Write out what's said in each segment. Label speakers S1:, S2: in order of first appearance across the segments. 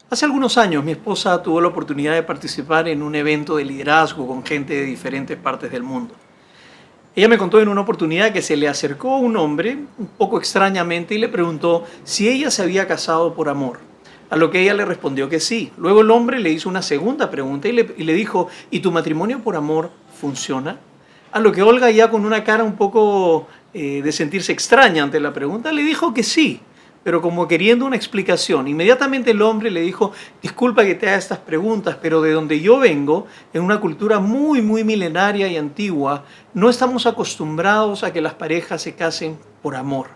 S1: Hace algunos años mi esposa tuvo la oportunidad de participar en un evento de liderazgo con gente de diferentes partes del mundo. Ella me contó en una oportunidad que se le acercó un hombre un poco extrañamente y le preguntó si ella se había casado por amor, a lo que ella le respondió que sí. Luego el hombre le hizo una segunda pregunta y le dijo, ¿y tu matrimonio por amor funciona? A lo que Olga, ya con una cara un poco de sentirse extraña ante la pregunta, le dijo que sí, pero como queriendo una explicación. Inmediatamente el hombre le dijo, disculpa que te haga estas preguntas, pero de donde yo vengo, en una cultura muy, muy milenaria y antigua, no estamos acostumbrados a que las parejas se casen por amor.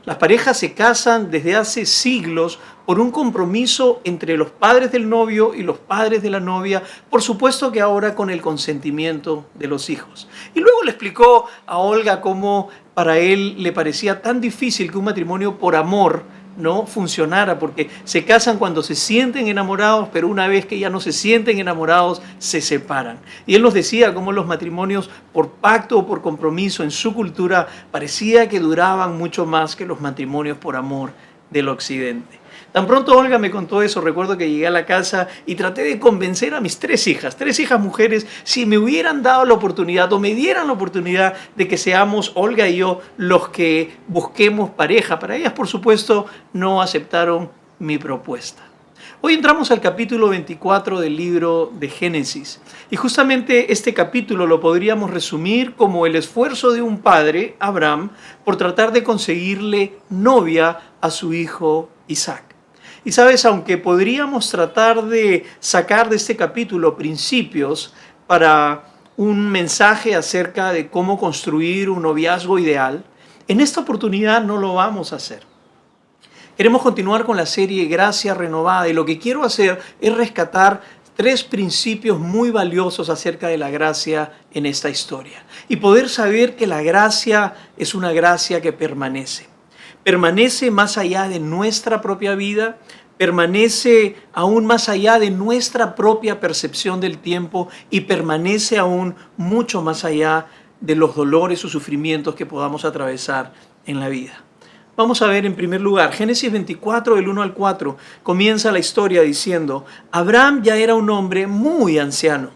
S1: Las parejas se casan desde hace siglos por un compromiso entre los padres del novio y los padres de la novia, por supuesto que ahora con el consentimiento de los hijos. Y luego le explicó a Olga cómo para él le parecía tan difícil que un matrimonio por amor no funcionara, porque se casan cuando se sienten enamorados, pero una vez que ya no se sienten enamorados, se separan. Y él nos decía cómo los matrimonios por pacto o por compromiso en su cultura parecía que duraban mucho más que los matrimonios por amor del occidente. Tan pronto Olga me contó eso, recuerdo que llegué a la casa y traté de convencer a mis tres hijas mujeres, si me hubieran dado la oportunidad o me dieran la oportunidad de que seamos Olga y yo los que busquemos pareja. Para ellas, por supuesto, no aceptaron mi propuesta. Hoy entramos al capítulo 24 del libro de Génesis y justamente este capítulo lo podríamos resumir como el esfuerzo de un padre, Abraham, por tratar de conseguirle novia a su hijo Isaac. Y sabes, aunque podríamos tratar de sacar de este capítulo principios para un mensaje acerca de cómo construir un noviazgo ideal, en esta oportunidad no lo vamos a hacer. Queremos continuar con la serie Gracia Renovada y lo que quiero hacer es rescatar tres principios muy valiosos acerca de la gracia en esta historia y poder saber que la gracia es una gracia que permanece. Permanece más allá de nuestra propia vida, permanece aún más allá de nuestra propia percepción del tiempo y permanece aún mucho más allá de los dolores o sufrimientos que podamos atravesar en la vida. Vamos a ver en primer lugar, Génesis 24, del 1 al 4, comienza la historia diciendo, Abraham ya era un hombre muy anciano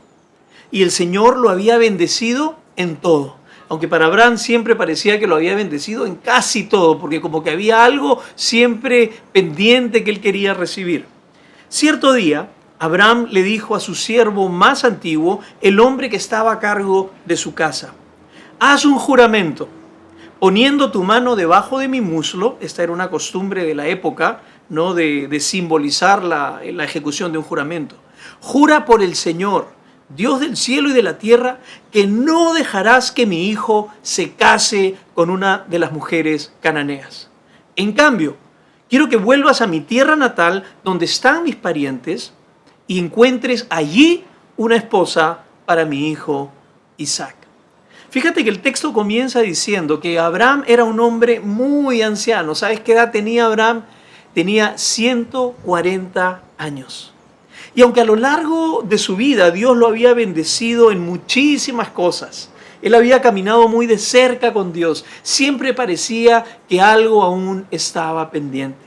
S1: y el Señor lo había bendecido en todo. Aunque para Abraham siempre parecía que lo había bendecido en casi todo, porque como que había algo siempre pendiente que él quería recibir. Cierto día, Abraham le dijo a su siervo más antiguo, el hombre que estaba a cargo de su casa, haz un juramento, poniendo tu mano debajo de mi muslo. Esta era una costumbre de la época, ¿no? de simbolizar la ejecución de un juramento. Jura por el Señor, Dios del cielo y de la tierra, que no dejarás que mi hijo se case con una de las mujeres cananeas. En cambio, quiero que vuelvas a mi tierra natal, donde están mis parientes, y encuentres allí una esposa para mi hijo Isaac. Fíjate que el texto comienza diciendo que Abraham era un hombre muy anciano. ¿Sabes qué edad tenía Abraham? Tenía 140 años. Y aunque a lo largo de su vida Dios lo había bendecido en muchísimas cosas, él había caminado muy de cerca con Dios, siempre parecía que algo aún estaba pendiente.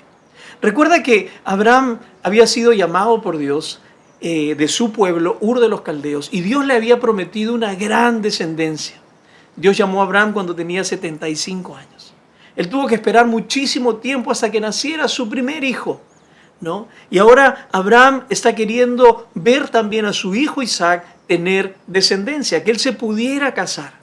S1: Recuerda que Abraham había sido llamado por Dios de su pueblo, Ur de los Caldeos, y Dios le había prometido una gran descendencia. Dios llamó a Abraham cuando tenía 75 años. Él tuvo que esperar muchísimo tiempo hasta que naciera su primer hijo, ¿no? Y ahora Abraham está queriendo ver también a su hijo Isaac tener descendencia, que él se pudiera casar.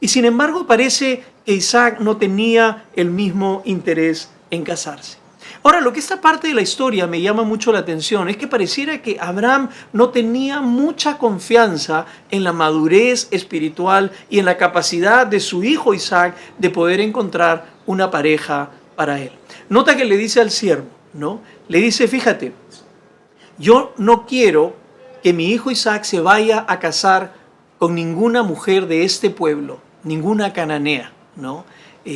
S1: Y sin embargo parece que Isaac no tenía el mismo interés en casarse. Ahora, lo que esta parte de la historia me llama mucho la atención es que pareciera que Abraham no tenía mucha confianza en la madurez espiritual y en la capacidad de su hijo Isaac de poder encontrar una pareja para él. Nota que le dice al siervo, ¿no? Le dice, fíjate, yo no quiero que mi hijo Isaac se vaya a casar con ninguna mujer de este pueblo, ninguna cananea, ¿no?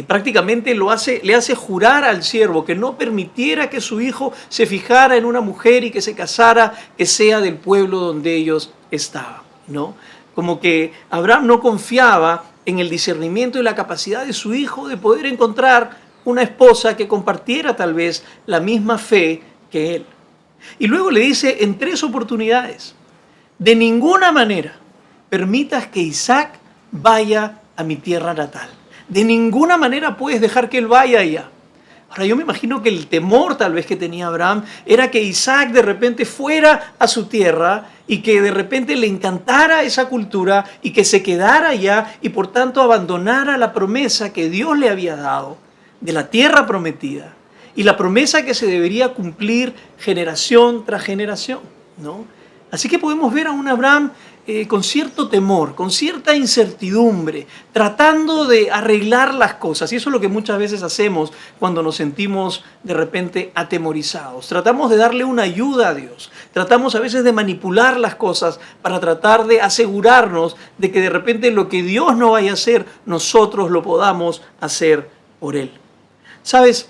S1: Prácticamente le hace jurar al siervo que no permitiera que su hijo se fijara en una mujer y que se casara, que sea del pueblo donde ellos estaban, ¿no? Como que Abraham no confiaba en el discernimiento y la capacidad de su hijo de poder encontrar una esposa que compartiera tal vez la misma fe que él. Y luego le dice en 3 oportunidades: de ninguna manera permitas que Isaac vaya a mi tierra natal. De ninguna manera puedes dejar que él vaya allá. Ahora yo me imagino que el temor tal vez que tenía Abraham era que Isaac de repente fuera a su tierra y que de repente le encantara esa cultura y que se quedara allá y por tanto abandonara la promesa que Dios le había dado de la tierra prometida y la promesa que se debería cumplir generación tras generación, ¿no? Así que podemos ver a un Abraham con cierto temor, con cierta incertidumbre, tratando de arreglar las cosas. Y eso es lo que muchas veces hacemos cuando nos sentimos de repente atemorizados. Tratamos de darle una ayuda a Dios. Tratamos a veces de manipular las cosas para tratar de asegurarnos de que de repente lo que Dios no vaya a hacer, nosotros lo podamos hacer por Él. ¿Sabes?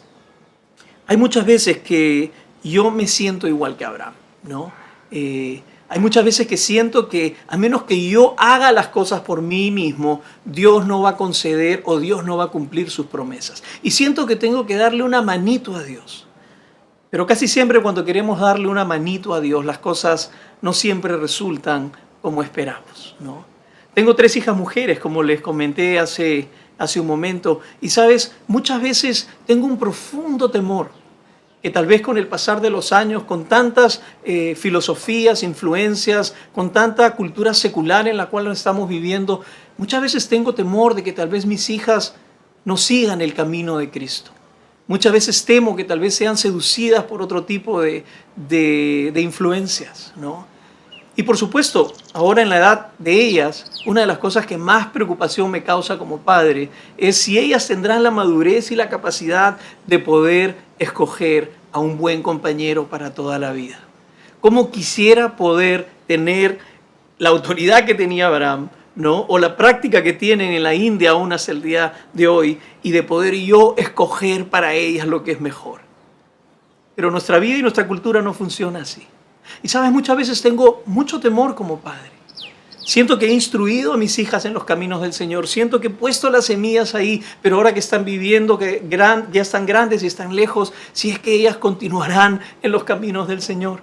S1: Hay muchas veces que yo me siento igual que Abraham, ¿no? Hay muchas veces que siento que a menos que yo haga las cosas por mí mismo, Dios no va a conceder o Dios no va a cumplir sus promesas. Y siento que tengo que darle una manito a Dios. Pero casi siempre cuando queremos darle una manito a Dios, las cosas no siempre resultan como esperamos, ¿no? Tengo 3 hijas mujeres, como les comenté hace un momento. Y sabes, muchas veces tengo un profundo temor que tal vez con el pasar de los años, con tantas filosofías, influencias, con tanta cultura secular en la cual nos estamos viviendo, muchas veces tengo temor de que tal vez mis hijas no sigan el camino de Cristo. Muchas veces temo que tal vez sean seducidas por otro tipo de influencias, ¿no? Y por supuesto, ahora en la edad de ellas, una de las cosas que más preocupación me causa como padre es si ellas tendrán la madurez y la capacidad de poder escoger a un buen compañero para toda la vida. Cómo quisiera poder tener la autoridad que tenía Abraham, ¿no? O la práctica que tienen en la India aún hasta el día de hoy y de poder yo escoger para ellas lo que es mejor. Pero nuestra vida y nuestra cultura no funciona así. Y sabes, muchas veces tengo mucho temor como padre. Siento que he instruido a mis hijas en los caminos del Señor. Siento que he puesto las semillas ahí, pero ahora que están viviendo, que ya están grandes y están lejos, si es que ellas continuarán en los caminos del Señor.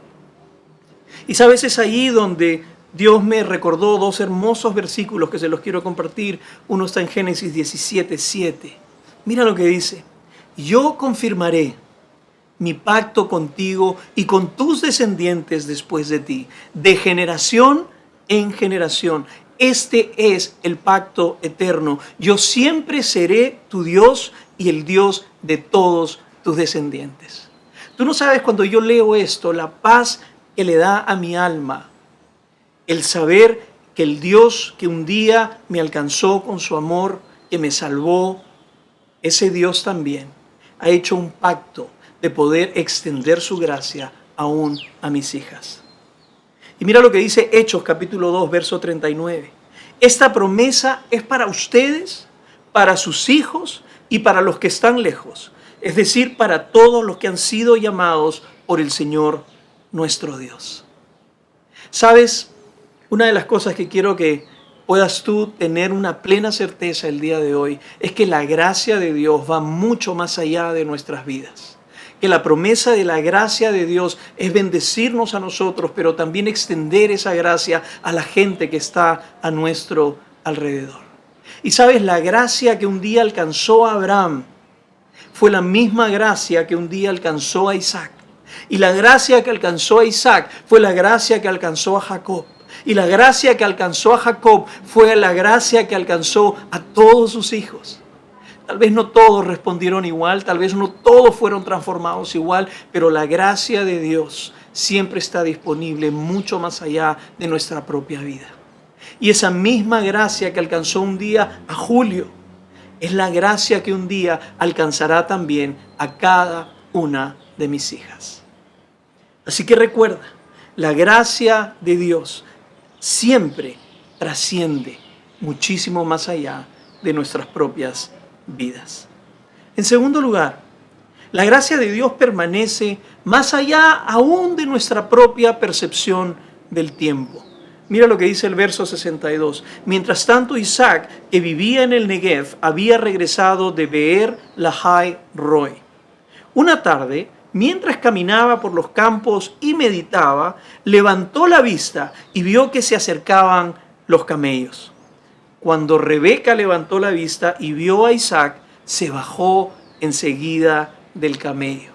S1: Y sabes, es ahí donde Dios me recordó 2 hermosos versículos que se los quiero compartir. Uno está en Génesis 17:7. Mira lo que dice: yo confirmaré mi pacto contigo y con tus descendientes después de ti, de generación en generación. Este es el pacto eterno. Yo siempre seré tu Dios y el Dios de todos tus descendientes. Tú no sabes, cuando yo leo esto, la paz que le da a mi alma, el saber que el Dios que un día me alcanzó con su amor, que me salvó, ese Dios también ha hecho un pacto de poder extender su gracia aún a mis hijas. Y mira lo que dice Hechos capítulo 2, verso 39. Esta promesa es para ustedes, para sus hijos y para los que están lejos, es decir, para todos los que han sido llamados por el Señor nuestro Dios. ¿Sabes? Una de las cosas que quiero que puedas tú tener una plena certeza el día de hoy es que la gracia de Dios va mucho más allá de nuestras vidas. Que la promesa de la gracia de Dios es bendecirnos a nosotros, pero también extender esa gracia a la gente que está a nuestro alrededor. Y sabes, la gracia que un día alcanzó a Abraham fue la misma gracia que un día alcanzó a Isaac. Y la gracia que alcanzó a Isaac fue la gracia que alcanzó a Jacob. Y la gracia que alcanzó a Jacob fue la gracia que alcanzó a todos sus hijos. Tal vez no todos respondieron igual, tal vez no todos fueron transformados igual, pero la gracia de Dios siempre está disponible mucho más allá de nuestra propia vida. Y esa misma gracia que alcanzó un día a Julio, es la gracia que un día alcanzará también a cada una de mis hijas. Así que recuerda, la gracia de Dios siempre trasciende muchísimo más allá de nuestras propias vidas. En segundo lugar, la gracia de Dios permanece más allá aún de nuestra propia percepción del tiempo. Mira lo que dice el verso 62. Mientras tanto, Isaac, que vivía en el Negev, había regresado de Beer Lahai Roi. Una tarde, mientras caminaba por los campos y meditaba, levantó la vista y vio que se acercaban los camellos. Cuando Rebeca levantó la vista y vio a Isaac, se bajó enseguida del camello.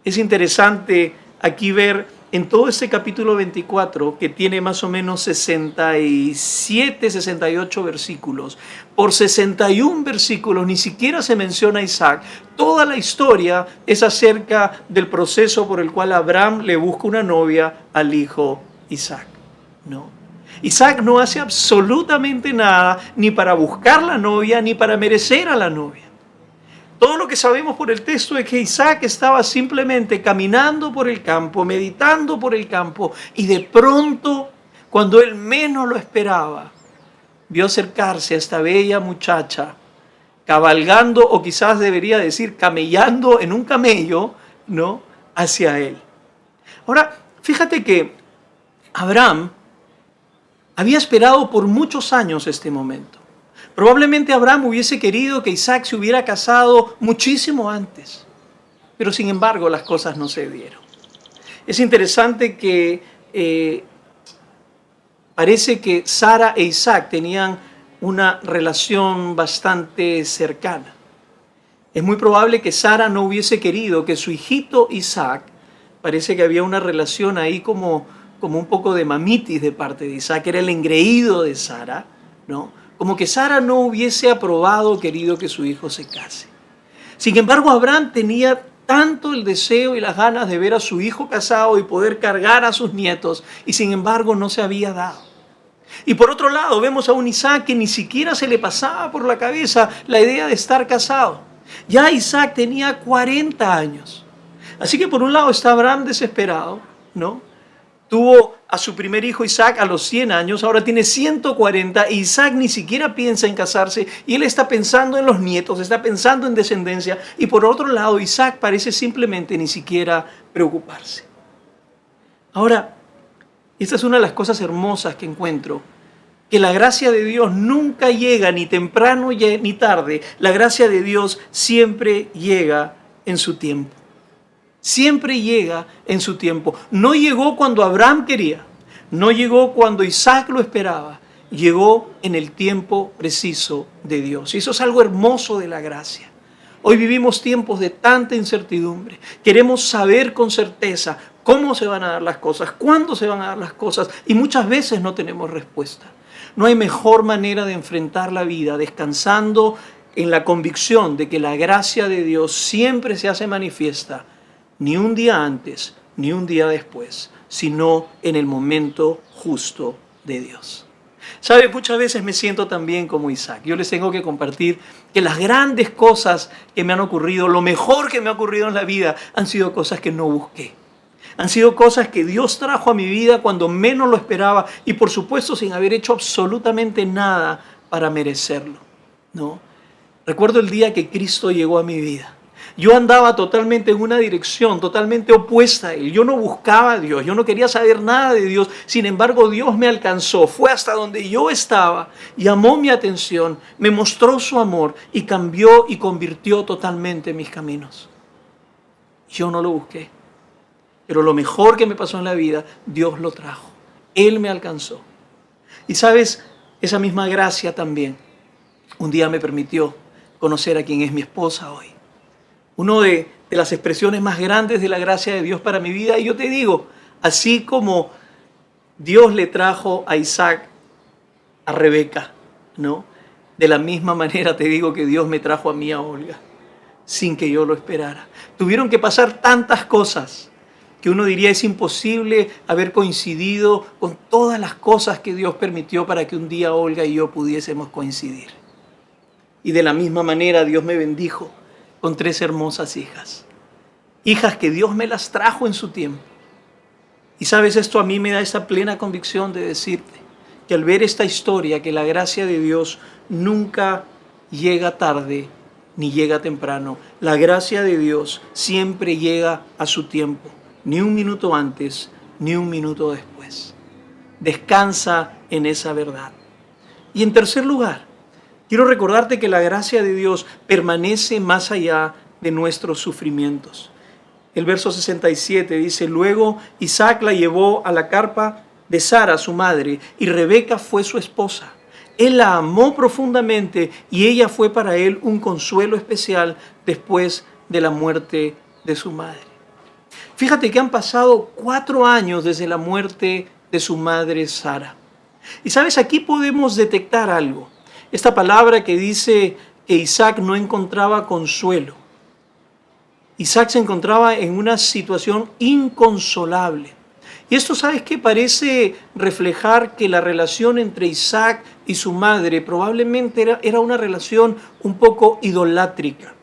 S1: Es interesante aquí ver en todo este capítulo 24, que tiene más o menos 67, 68 versículos, por 61 versículos ni siquiera se menciona a Isaac. Toda la historia es acerca del proceso por el cual Abraham le busca una novia al hijo Isaac. No. Isaac no hace absolutamente nada ni para buscar la novia ni para merecer a la novia. Todo lo que sabemos por el texto es que Isaac estaba simplemente caminando por el campo, meditando por el campo, y de pronto, cuando él menos lo esperaba, vio acercarse a esta bella muchacha, cabalgando, o quizás debería decir camellando en un camello, ¿no?, hacia él. Ahora, fíjate que Abraham había esperado por muchos años este momento. Probablemente Abraham hubiese querido que Isaac se hubiera casado muchísimo antes, pero sin embargo las cosas no se dieron. Es interesante que parece que Sara e Isaac tenían una relación bastante cercana. Es muy probable que Sara no hubiese querido que su hijito Isaac, parece que había una relación ahí como un poco de mamitis de parte de Isaac, era el engreído de Sara, ¿no? Como que Sara no hubiese aprobado o querido que su hijo se case. Sin embargo, Abraham tenía tanto el deseo y las ganas de ver a su hijo casado y poder cargar a sus nietos, y sin embargo no se había dado. Y por otro lado, vemos a un Isaac que ni siquiera se le pasaba por la cabeza la idea de estar casado. Ya Isaac tenía 40 años. Así que por un lado está Abraham desesperado, ¿no? Tuvo a su primer hijo Isaac a los 100 años, ahora tiene 140, y Isaac ni siquiera piensa en casarse, y él está pensando en los nietos, está pensando en descendencia, y por otro lado Isaac parece simplemente ni siquiera preocuparse. Ahora, esta es una de las cosas hermosas que encuentro, que la gracia de Dios nunca llega ni temprano ni tarde, la gracia de Dios siempre llega en su tiempo. Siempre llega en su tiempo. No llegó cuando Abraham quería, no llegó cuando Isaac lo esperaba, llegó en el tiempo preciso de Dios. Y eso es algo hermoso de la gracia. Hoy vivimos tiempos de tanta incertidumbre. Queremos saber con certeza cómo se van a dar las cosas, cuándo se van a dar las cosas, y muchas veces no tenemos respuesta. No hay mejor manera de enfrentar la vida descansando en la convicción de que la gracia de Dios siempre se hace manifiesta, ni un día antes, ni un día después, sino en el momento justo de Dios. ¿Sabe? Muchas veces me siento también como Isaac. Yo les tengo que compartir que las grandes cosas que me han ocurrido, lo mejor que me ha ocurrido en la vida, han sido cosas que no busqué. Han sido cosas que Dios trajo a mi vida cuando menos lo esperaba, y por supuesto sin haber hecho absolutamente nada para merecerlo, ¿no? Recuerdo el día que Cristo llegó a mi vida. Yo andaba totalmente en una dirección, totalmente opuesta a Él. Yo no buscaba a Dios, yo no quería saber nada de Dios. Sin embargo, Dios me alcanzó, fue hasta donde yo estaba, llamó mi atención, me mostró su amor y cambió y convirtió totalmente mis caminos. Yo no lo busqué, pero lo mejor que me pasó en la vida, Dios lo trajo. Él me alcanzó. Y sabes, esa misma gracia también un día me permitió conocer a quien es mi esposa hoy. Una de las expresiones más grandes de la gracia de Dios para mi vida. Y yo te digo, así como Dios le trajo a Isaac a Rebeca, ¿no? De la misma manera te digo que Dios me trajo a mí a Olga, sin que yo lo esperara. Tuvieron que pasar tantas cosas que uno diría es imposible haber coincidido con todas las cosas que Dios permitió para que un día Olga y yo pudiésemos coincidir. Y de la misma manera Dios me bendijo con 3 hermosas hijas. Hijas que Dios me las trajo en su tiempo. Y sabes, esto a mí me da esa plena convicción de decirte que al ver esta historia, que la gracia de Dios nunca llega tarde ni llega temprano. La gracia de Dios siempre llega a su tiempo, ni un minuto antes, ni un minuto después. Descansa en esa verdad. Y en tercer lugar, quiero recordarte que la gracia de Dios permanece más allá de nuestros sufrimientos. El verso 67 dice: luego Isaac la llevó a la carpa de Sara, su madre, y Rebeca fue su esposa. Él la amó profundamente y ella fue para él un consuelo especial después de la muerte de su madre. Fíjate que han pasado 4 años desde la muerte de su madre Sara. Y sabes, aquí podemos detectar algo. Esta palabra que dice que Isaac no encontraba consuelo. Isaac se encontraba en una situación inconsolable. Y esto, ¿sabes qué? Parece reflejar que la relación entre Isaac y su madre probablemente era una relación un poco idolátrica.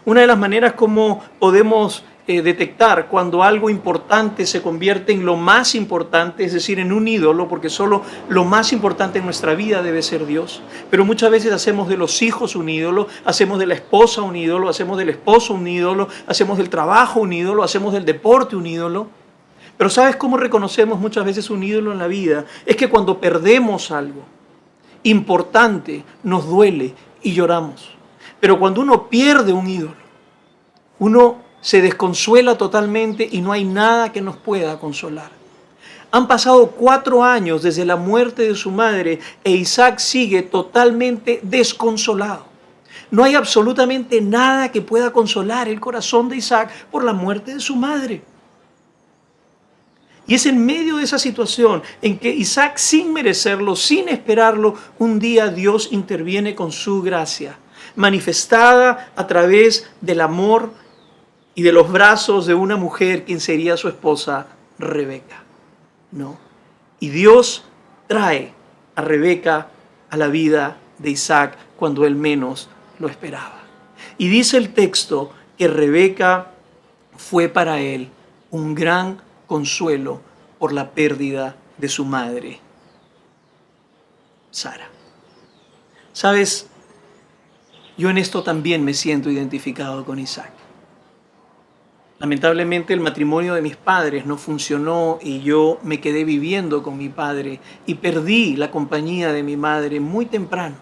S1: Una de las maneras como podemos detectar cuando algo importante se convierte en lo más importante, es decir, en un ídolo, porque solo lo más importante en nuestra vida debe ser Dios. Pero muchas veces hacemos de los hijos un ídolo, hacemos de la esposa un ídolo, hacemos del esposo un ídolo, hacemos del trabajo un ídolo, hacemos del deporte un ídolo. Pero ¿sabes cómo reconocemos muchas veces un ídolo en la vida? Es que cuando perdemos algo importante, nos duele y lloramos. Pero cuando uno pierde un ídolo, uno se desconsuela totalmente y no hay nada que nos pueda consolar. Han pasado 4 años desde la muerte de su madre e Isaac sigue totalmente desconsolado. No hay absolutamente nada que pueda consolar el corazón de Isaac por la muerte de su madre. Y es en medio de esa situación en que Isaac, sin merecerlo, sin esperarlo, un día Dios interviene con su gracia, manifestada a través del amor y de los brazos de una mujer quien sería su esposa, Rebeca. ¿No? Y Dios trae a Rebeca a la vida de Isaac cuando él menos lo esperaba. Y dice el texto que Rebeca fue para él un gran consuelo por la pérdida de su madre, Sara. ¿Sabes? Yo en esto también me siento identificado con Isaac. Lamentablemente el matrimonio de mis padres no funcionó y yo me quedé viviendo con mi padre y perdí la compañía de mi madre muy temprano.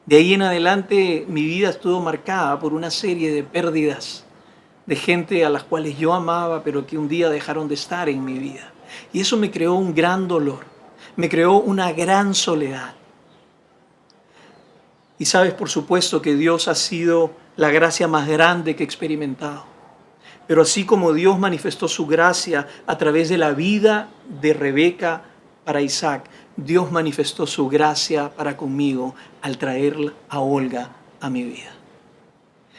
S1: De ahí en adelante mi vida estuvo marcada por una serie de pérdidas de gente a las cuales yo amaba, pero que un día dejaron de estar en mi vida. Y eso me creó un gran dolor, me creó una gran soledad. Y sabes, por supuesto, que Dios ha sido la gracia más grande que he experimentado. Pero así como Dios manifestó su gracia a través de la vida de Rebeca para Isaac, Dios manifestó su gracia para conmigo al traer a Olga a mi vida.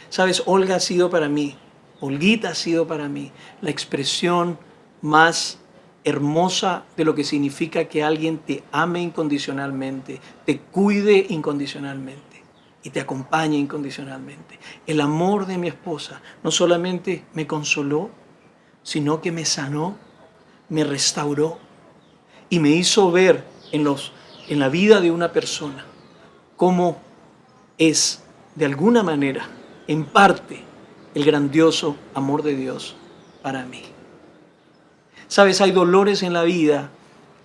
S1: Sabes, Olga ha sido para mí, Olguita ha sido para mí la expresión más hermosa de lo que significa que alguien te ame incondicionalmente, te cuide incondicionalmente y te acompañe incondicionalmente. El amor de mi esposa no solamente me consoló, sino que me sanó, me restauró y me hizo ver en la vida de una persona cómo es, de alguna manera, en parte, el grandioso amor de Dios para mí. Sabes, hay dolores en la vida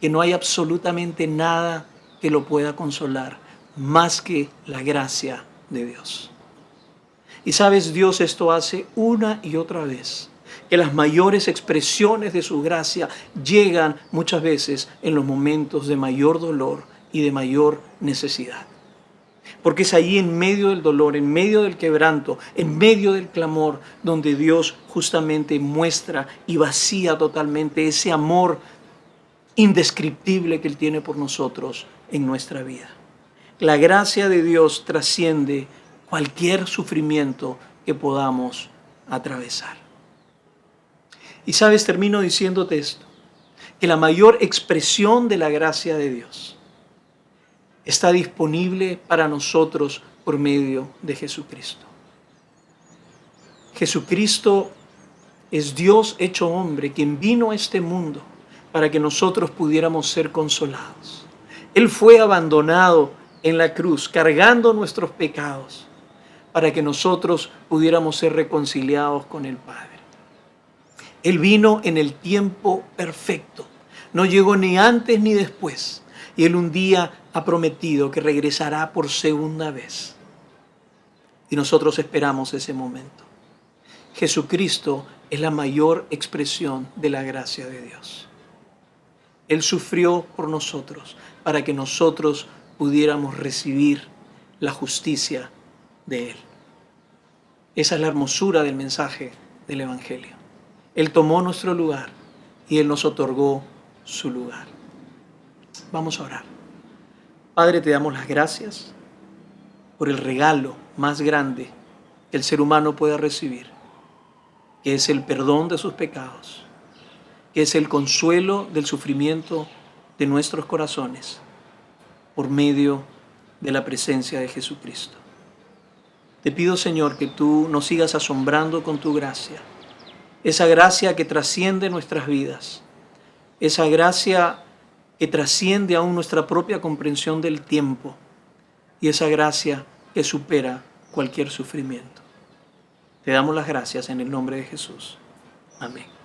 S1: que no hay absolutamente nada que lo pueda consolar, más que la gracia de Dios. Y sabes, Dios esto hace una y otra vez, que las mayores expresiones de su gracia llegan muchas veces en los momentos de mayor dolor y de mayor necesidad. Porque es ahí en medio del dolor, en medio del quebranto, en medio del clamor, donde Dios justamente muestra y vacía totalmente ese amor indescriptible que Él tiene por nosotros en nuestra vida. La gracia de Dios trasciende cualquier sufrimiento que podamos atravesar. Y sabes, termino diciéndote esto, que la mayor expresión de la gracia de Dios está disponible para nosotros por medio de Jesucristo. Jesucristo es Dios hecho hombre, quien vino a este mundo para que nosotros pudiéramos ser consolados. Él fue abandonado en la cruz, cargando nuestros pecados, para que nosotros pudiéramos ser reconciliados con el Padre. Él vino en el tiempo perfecto, no llegó ni antes ni después, y Él un día ha prometido que regresará por segunda vez. Y nosotros esperamos ese momento. Jesucristo es la mayor expresión de la gracia de Dios. Él sufrió por nosotros para que nosotros pudiéramos recibir la justicia de Él. Esa es la hermosura del mensaje del Evangelio. Él tomó nuestro lugar y Él nos otorgó su lugar. Vamos a orar. Padre, te damos las gracias por el regalo más grande que el ser humano pueda recibir, que es el perdón de sus pecados, que es el consuelo del sufrimiento de nuestros corazones por medio de la presencia de Jesucristo. Te pido, Señor, que tú nos sigas asombrando con tu gracia, esa gracia que trasciende nuestras vidas, esa gracia que trasciende aún nuestra propia comprensión del tiempo y esa gracia que supera cualquier sufrimiento. Te damos las gracias en el nombre de Jesús. Amén.